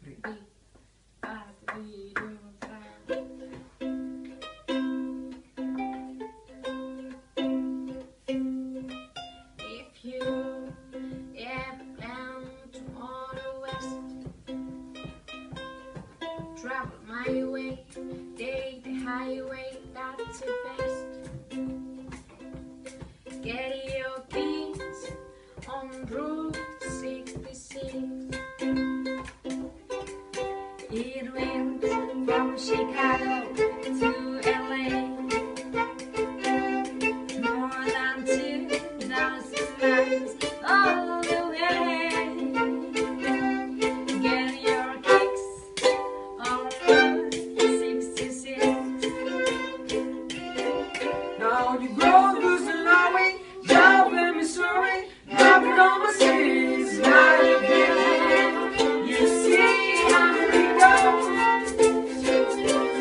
3. If you ever plan to on the west, travel my way, take the highway, that's the best. Get your keys on Route 66. It went from Chicago to LA, more than 2,000 miles all the way. Get your kicks on Route 66. Now you go to St. Louis, Joplin, Missouri, dropping on my streets, my baby. You see how we go.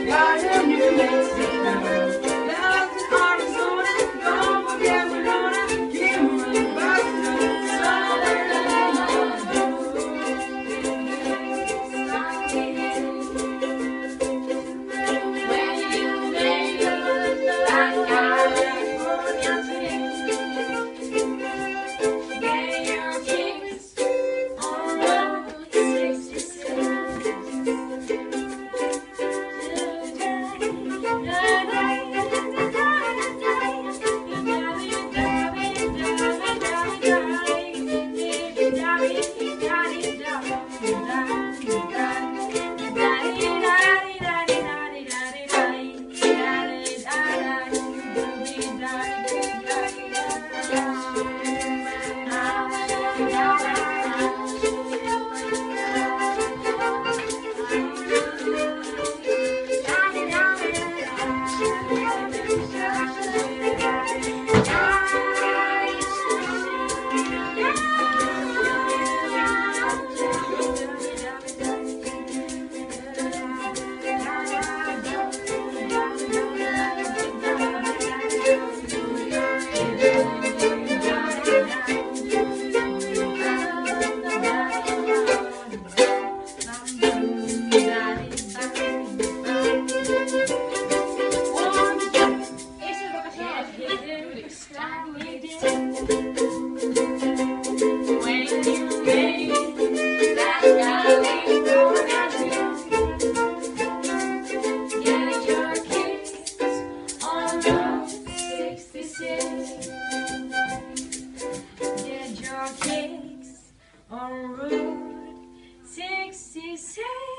Got a New Mexico, down to Arizona, don't forget Winona, give me Boston, Get your kicks on Route 66.